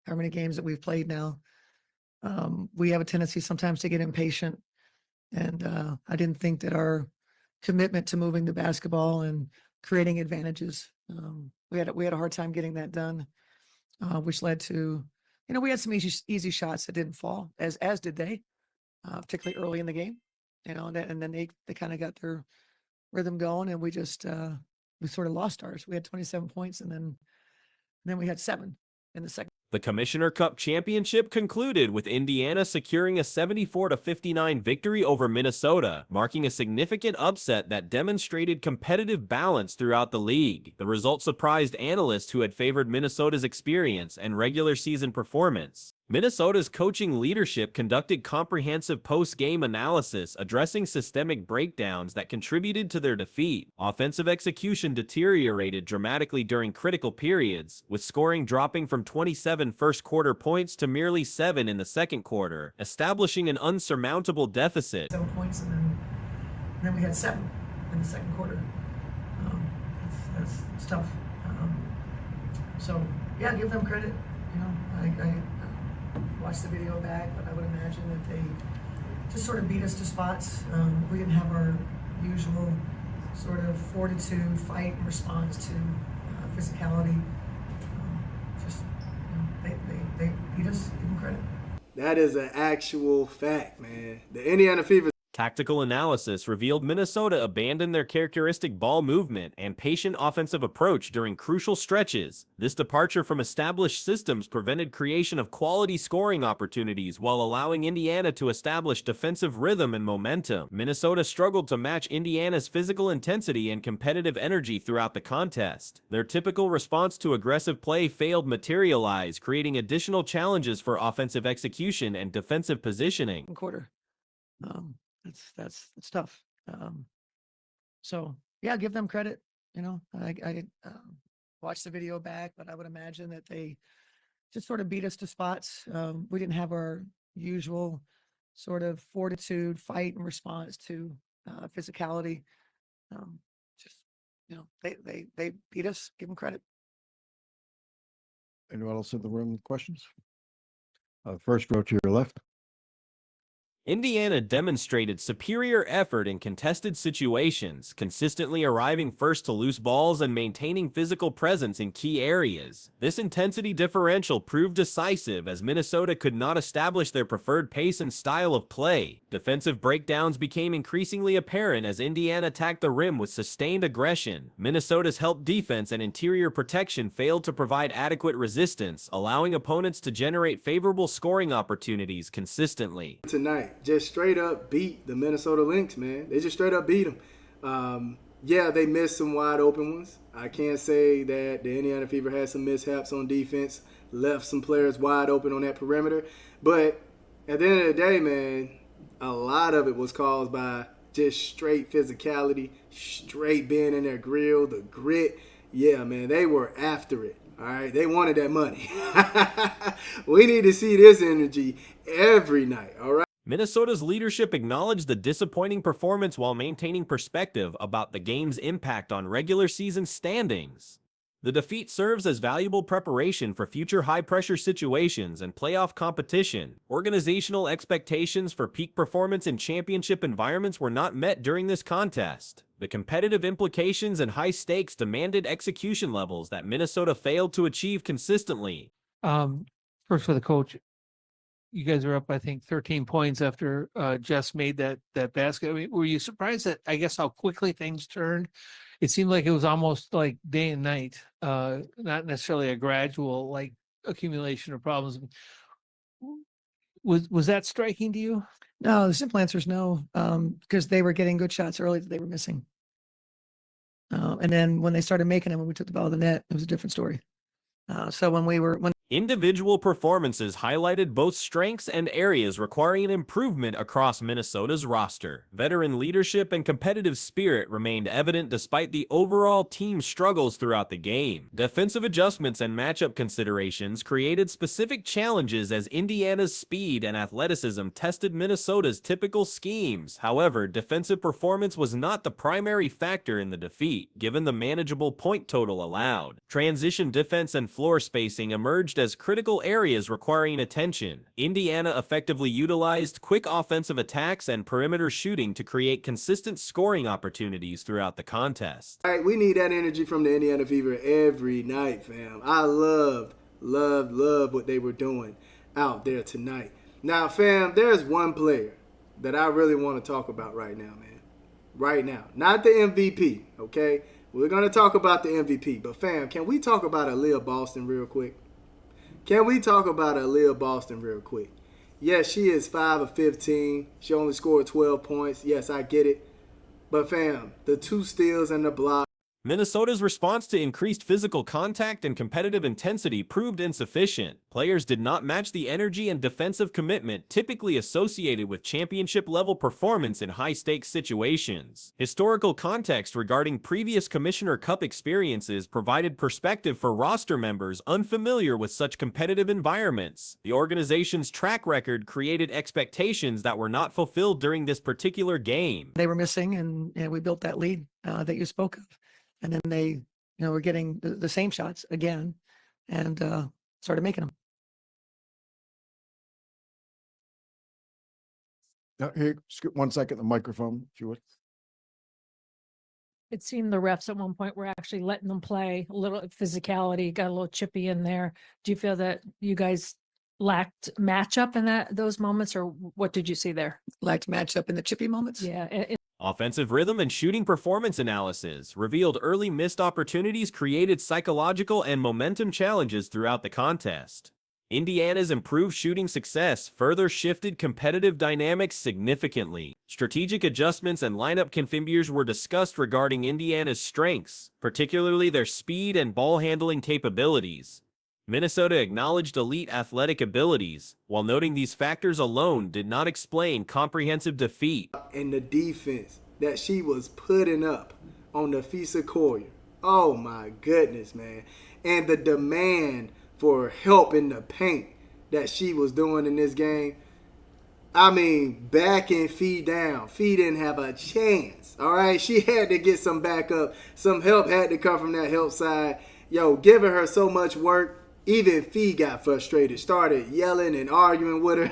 how many games that we've played now. We have a tendency sometimes to get impatient, and I didn't think that our commitment to moving the basketball and creating advantages, we had a hard time getting that done, which led to, we had some easy shots that didn't fall, as did they, particularly early in the game, and then they kind of got their rhythm going, and we just we sort of lost ours. We had 27 points, and then we had 7 in the second. The Commissioner Cup Championship concluded with Indiana securing a 74-59 victory over Minnesota, marking a significant upset that demonstrated competitive balance throughout the league. The result surprised analysts who had favored Minnesota's experience and regular season performance. Minnesota's coaching leadership conducted comprehensive post-game analysis addressing systemic breakdowns that contributed to their defeat. Offensive execution deteriorated dramatically during critical periods, with scoring dropping from 27 first-quarter points to merely 7 in the second quarter, establishing an unsurmountable deficit. 7 points, and then we had 7 in the second quarter. That's tough. So yeah, give them credit. I watched the video back, but I would imagine that they just sort of beat us to spots. We didn't have our usual sort of fortitude, fight, and response to physicality. They beat us. Give them credit. That is an actual fact, man. The Indiana Fever. Tactical analysis revealed Minnesota abandoned their characteristic ball movement and patient offensive approach during crucial stretches. This departure from established systems prevented creation of quality scoring opportunities while allowing Indiana to establish defensive rhythm and momentum. Minnesota struggled to match Indiana's physical intensity and competitive energy throughout the contest. Their typical response to aggressive play failed to materialize, creating additional challenges for offensive execution and defensive positioning. Quarter. That's tough. So yeah, give them credit. I watched the video back, but I would imagine that they just sort of beat us to spots. We didn't have our usual sort of fortitude, fight, and response to physicality. They beat us. Give them credit. Anyone else in the room with questions? First row to your left. Indiana demonstrated superior effort in contested situations, consistently arriving first to loose balls and maintaining physical presence in key areas. This intensity differential proved decisive as Minnesota could not establish their preferred pace and style of play. Defensive breakdowns became increasingly apparent as Indiana attacked the rim with sustained aggression. Minnesota's help defense and interior protection failed to provide adequate resistance, allowing opponents to generate favorable scoring opportunities consistently. Tonight, just straight up beat the Minnesota Lynx, man. They just straight up beat them. Yeah, they missed some wide open ones. I can't say that the Indiana Fever had some mishaps on defense, left some players wide open on that perimeter. But at the end of the day, man, a lot of it was caused by just straight physicality, straight being in their grill, the grit. Yeah, man, they were after it. All right, they wanted that money. We need to see this energy every night, all right? Minnesota's leadership acknowledged the disappointing performance while maintaining perspective about the game's impact on regular season standings. The defeat serves as valuable preparation for future high-pressure situations and playoff competition. Organizational expectations for peak performance in championship environments were not met during this contest. The competitive implications and high stakes demanded execution levels that Minnesota failed to achieve consistently. First for the coach. You guys are up, I think, 13 points after Jess made that basket. I mean, were you surprised at, I guess, how quickly things turned? It seemed like it was almost like day and night, not necessarily a gradual like accumulation of problems. Was that striking to you? No, the simple answer is no, because they were getting good shots early that they were missing. And then when they started making them, when we took the ball to the net, it was a different story. So when individual performances highlighted both strengths and areas requiring an improvement across Minnesota's roster. Veteran leadership and competitive spirit remained evident despite the overall team struggles throughout the game. Defensive adjustments and matchup considerations created specific challenges as Indiana's speed and athleticism tested Minnesota's typical schemes. However, defensive performance was not the primary factor in the defeat, given the manageable point total allowed. Transition defense and floor spacing emerged emerged as critical areas requiring attention. Indiana effectively utilized quick offensive attacks and perimeter shooting to create consistent scoring opportunities throughout the contest. All right, we need that energy from the Indiana Fever every night, fam. I loved what they were doing out there tonight. Now, fam, there's one player that I really want to talk about right now, man. Right now. Not the MVP, okay? We're going to talk about the MVP. But, fam, can we talk about Aaliyah Boston real quick? Can we talk about Aaliyah Boston real quick? Yes, she is 5 of 15. She only scored 12 points. Yes, I get it. But, fam, the 2 steals and the block. Minnesota's response to increased physical contact and competitive intensity proved insufficient. Players did not match the energy and defensive commitment typically associated with championship-level performance in high-stakes situations. Historical context regarding previous Commissioner Cup experiences provided perspective for roster members unfamiliar with such competitive environments. The organization's track record created expectations that were not fulfilled during this particular game. They were missing, and we built that lead that you spoke of. And then they, were getting the same shots again and started making them. Now, here, skip 1 second, the microphone, if you would. It seemed the refs at one point were actually letting them play a little physicality, got a little chippy in there. Do you feel that you guys lacked matchup in those moments, or what did you see there? Lacked matchup in the chippy moments? Yeah. Offensive rhythm and shooting performance analysis revealed early missed opportunities created psychological and momentum challenges throughout the contest. Indiana's improved shooting success further shifted competitive dynamics significantly. Strategic adjustments and lineup configurations were discussed regarding Indiana's strengths, particularly their speed and ball handling capabilities. Minnesota acknowledged elite athletic abilities, while noting these factors alone did not explain comprehensive defeat. And the defense that she was putting up on the Fisa Courier. Oh my goodness, man. And the demand for help in the paint that she was doing in this game. I mean, back and Fee down. Fee didn't have a chance. All right, she had to get some backup. Some help had to come from that help side. Yo, giving her so much work. Even Fee got frustrated, started yelling and arguing with her.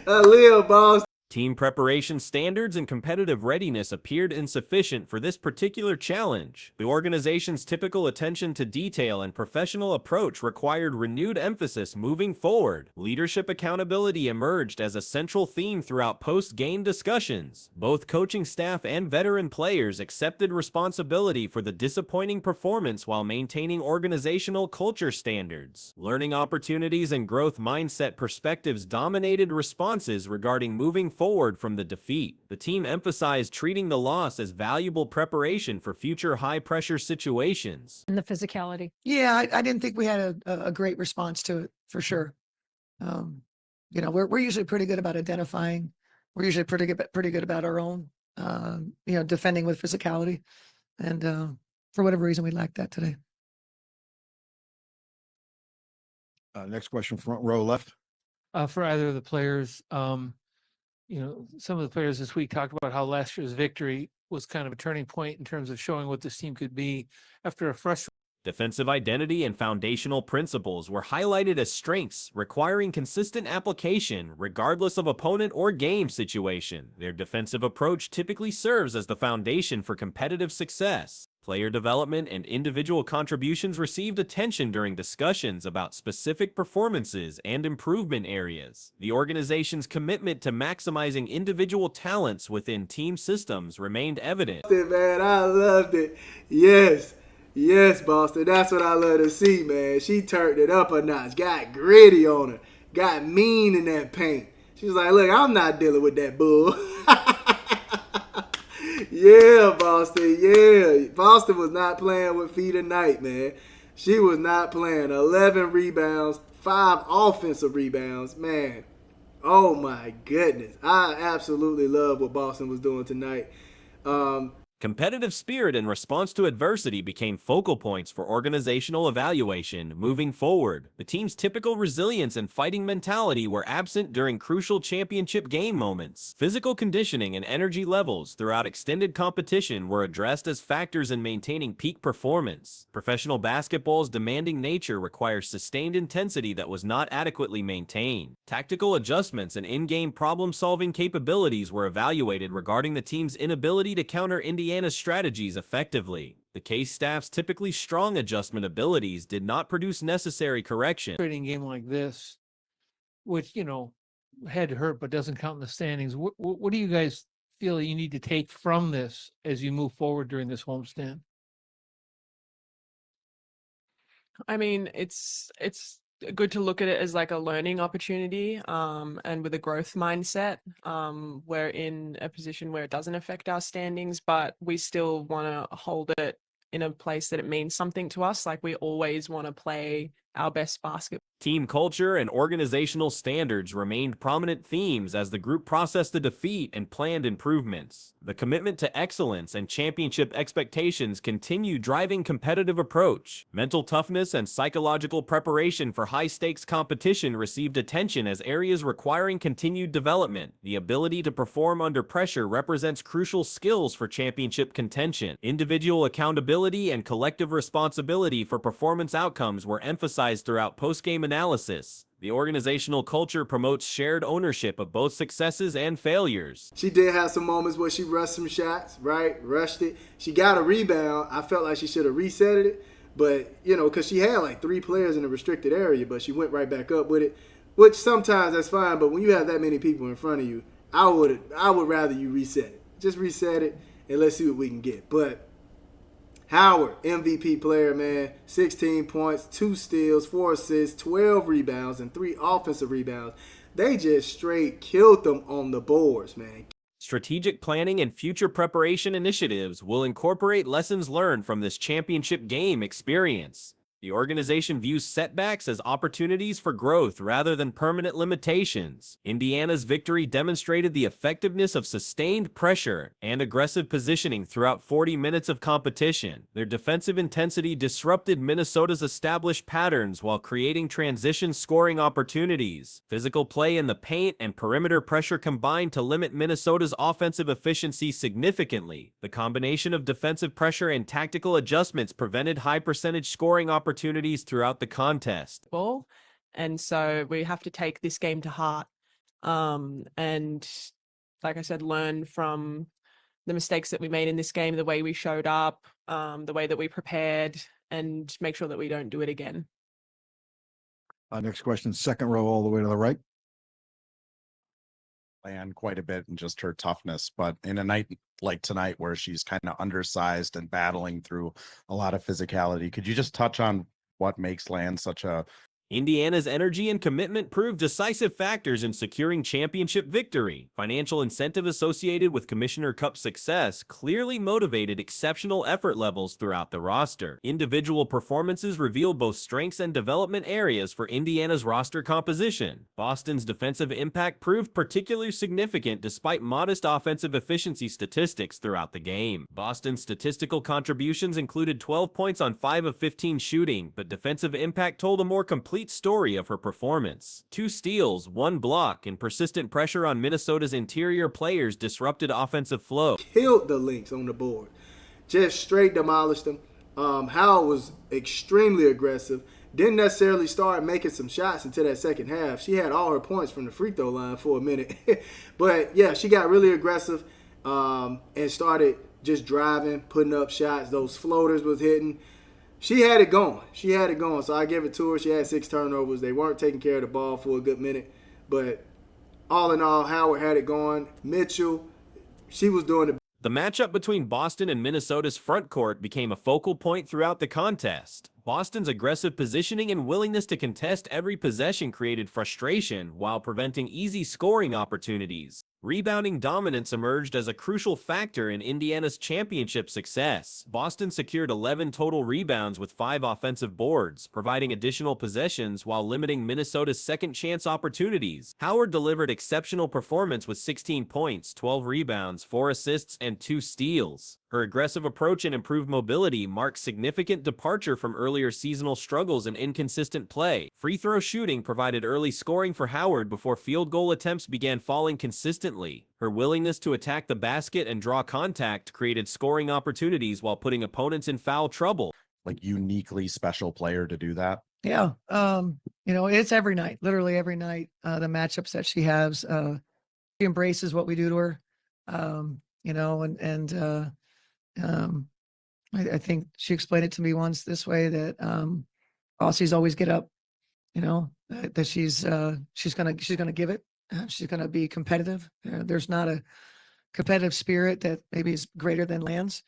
Aaliyah Boston. Team preparation standards and competitive readiness appeared insufficient for this particular challenge. The organization's typical attention to detail and professional approach required renewed emphasis moving forward. Leadership accountability emerged as a central theme throughout post-game discussions. Both coaching staff and veteran players accepted responsibility for the disappointing performance while maintaining organizational culture standards. Learning opportunities and growth mindset perspectives dominated responses regarding moving forward from the defeat. The team emphasized treating the loss as valuable preparation for future high-pressure situations. And the physicality. Yeah, I didn't think we had a great response to it, for sure. We're usually pretty good about identifying. We're usually pretty good about our own, defending with physicality. And for whatever reason, we lacked that today. Next question, front row left. For either of the players, some of the players this week talked about how last year's victory was kind of a turning point in terms of showing what this team could be after a frustrating. Defensive identity and foundational principles were highlighted as strengths, requiring consistent application regardless of opponent or game situation. Their defensive approach typically serves as the foundation for competitive success. Player development and individual contributions received attention during discussions about specific performances and improvement areas. The organization's commitment to maximizing individual talents within team systems remained evident. Man, I loved it. Yes, Boston. That's what I love to see, man. She turned it up a notch, got gritty on her, got mean in that paint. She was like, look, I'm not dealing with that bull. Yeah, Boston. Yeah. Boston was not playing with Fee tonight, man. She was not playing. 11 rebounds, 5 offensive rebounds. Man, oh my goodness. I absolutely love what Boston was doing tonight. Competitive spirit and response to adversity became focal points for organizational evaluation moving forward. The team's typical resilience and fighting mentality were absent during crucial championship game moments. Physical conditioning and energy levels throughout extended competition were addressed as factors in maintaining peak performance. Professional basketball's demanding nature requires sustained intensity that was not adequately maintained. Tactical adjustments and in-game problem-solving capabilities were evaluated regarding the team's inability to counter Indiana's strategies effectively. The Case staff's typically strong adjustment abilities did not produce necessary correction. Trading game like this, which, head hurt, but doesn't count in the standings. What do you guys feel you need to take from this as you move forward during this homestand? I mean, it's good to look at it as like a learning opportunity, and with a growth mindset. We're in a position where it doesn't affect our standings, but we still want to hold it in a place that it means something to us. Like, we always want to play our best basketball. Team culture and organizational standards remained prominent themes as the group processed the defeat and planned improvements. The commitment to excellence and championship expectations continued driving competitive approach. Mental toughness and psychological preparation for high-stakes competition received attention as areas requiring continued development. The ability to perform under pressure represents crucial skills for championship contention. Individual accountability and collective responsibility for performance outcomes were emphasized throughout post-game analysis. The organizational culture promotes shared ownership of both successes and failures. She did have some moments where she rushed some shots, right? Rushed it. She got a rebound. I felt like she should have reset it, but, because she had like 3 players in the restricted area, but she went right back up with it, which sometimes that's fine, but when you have that many people in front of you, I would rather you reset it. Just reset it and let's see what we can get. But Howard, MVP player, man, 16 points, 2 steals, 4 assists, 12 rebounds, and 3 offensive rebounds. They just straight killed them on the boards, man. Strategic planning and future preparation initiatives will incorporate lessons learned from this championship game experience. The organization views setbacks as opportunities for growth rather than permanent limitations. Indiana's victory demonstrated the effectiveness of sustained pressure and aggressive positioning throughout 40 minutes of competition. Their defensive intensity disrupted Minnesota's established patterns while creating transition scoring opportunities. Physical play in the paint and perimeter pressure combined to limit Minnesota's offensive efficiency significantly. The combination of defensive pressure and tactical adjustments prevented high-percentage scoring opportunities throughout the contest. And so we have to take this game to heart, and like I said, learn from the mistakes that we made in this game, the way we showed up, the way that we prepared, and make sure that we don't do it again. Next question, second row all the way to the right. Plan quite a bit and just her toughness, but in a night like tonight where she's kind of undersized and battling through a lot of physicality, could you just touch on what makes Land such a Indiana's energy and commitment proved decisive factors in securing championship victory. Financial incentive associated with Commissioner Cup success clearly motivated exceptional effort levels throughout the roster. Individual performances revealed both strengths and development areas for Indiana's roster composition. Boston's defensive impact proved particularly significant despite modest offensive efficiency statistics throughout the game. Boston's statistical contributions included 12 points on 5 of 15 shooting, but defensive impact told a more complete story of her performance. 2 steals, 1 block, and persistent pressure on Minnesota's interior players disrupted offensive flow. Killed the Lynx on the board. Just straight demolished them. Howard was extremely aggressive. Didn't necessarily start making some shots until that second half. She had all her points from the free throw line for a minute. But yeah, she got really aggressive and started just driving, putting up shots. Those floaters was hitting. She had it going. So I give it to her. She had 6 turnovers. They weren't taking care of the ball for a good minute. But all in all, Howard had it going. Mitchell, she was doing it. The matchup between Boston and Minnesota's front court became a focal point throughout the contest. Boston's aggressive positioning and willingness to contest every possession created frustration while preventing easy scoring opportunities. Rebounding dominance emerged as a crucial factor in Indiana's championship success. Boston secured 11 total rebounds with 5 offensive boards, providing additional possessions while limiting Minnesota's second-chance opportunities. Howard delivered exceptional performance with 16 points, 12 rebounds, 4 assists, and 2 steals. Her aggressive approach and improved mobility marked significant departure from earlier seasonal struggles and inconsistent play. Free throw shooting provided early scoring for Howard before field goal attempts began falling consistently. Her willingness to attack the basket and draw contact created scoring opportunities while putting opponents in foul trouble. Like uniquely special player to do that. Yeah. It's every night, literally every night, the matchups that she has, she embraces what we do to her. I think she explained it to me once this way that Aussies always get up, that she's gonna give it. She's gonna be competitive. There's not a competitive spirit that maybe is greater than Land's.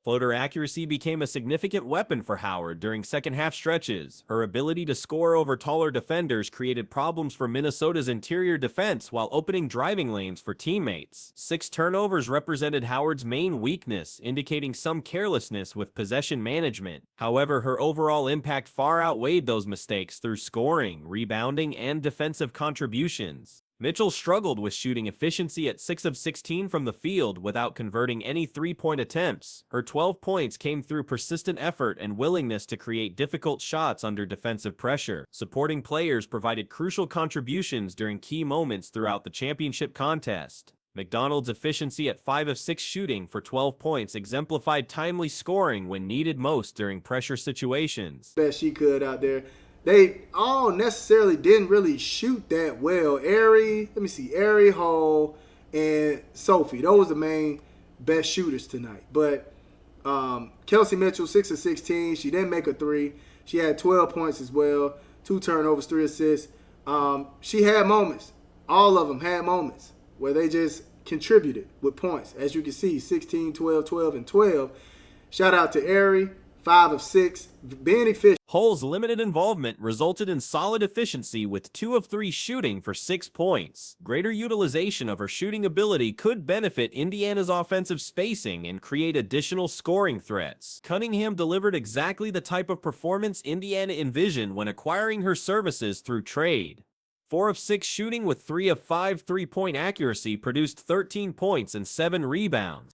Floater accuracy became a significant weapon for Howard during second-half stretches. Her ability to score over taller defenders created problems for Minnesota's interior defense while opening driving lanes for teammates. 6 turnovers represented Howard's main weakness, indicating some carelessness with possession management. However, her overall impact far outweighed those mistakes through scoring, rebounding, and defensive contributions. Mitchell struggled with shooting efficiency at 6 of 16 from the field without converting any three-point attempts. Her 12 points came through persistent effort and willingness to create difficult shots under defensive pressure. Supporting players provided crucial contributions during key moments throughout the championship contest. McDonald's efficiency at 5 of 6 shooting for 12 points exemplified timely scoring when needed most during pressure situations. Best she could out there. They all necessarily didn't really shoot that well. Ari, Hall, and Sophie. Those are the main best shooters tonight. But Kelsey Mitchell, 6 of 16. She didn't make a 3. She had 12 points as well. 2 turnovers, 3 assists. She had moments. All of them had moments where they just contributed with points. As you can see, 16, 12, 12, and 12. Shout out to Ari. 5 of 6, being efficient. Hull's limited involvement resulted in solid efficiency with 2 of 3 shooting for 6 points. Greater utilization of her shooting ability could benefit Indiana's offensive spacing and create additional scoring threats. Cunningham delivered exactly the type of performance Indiana envisioned when acquiring her services through trade. 4 of 6 shooting with 3 of 5 three-point accuracy produced 13 points and 7 rebounds.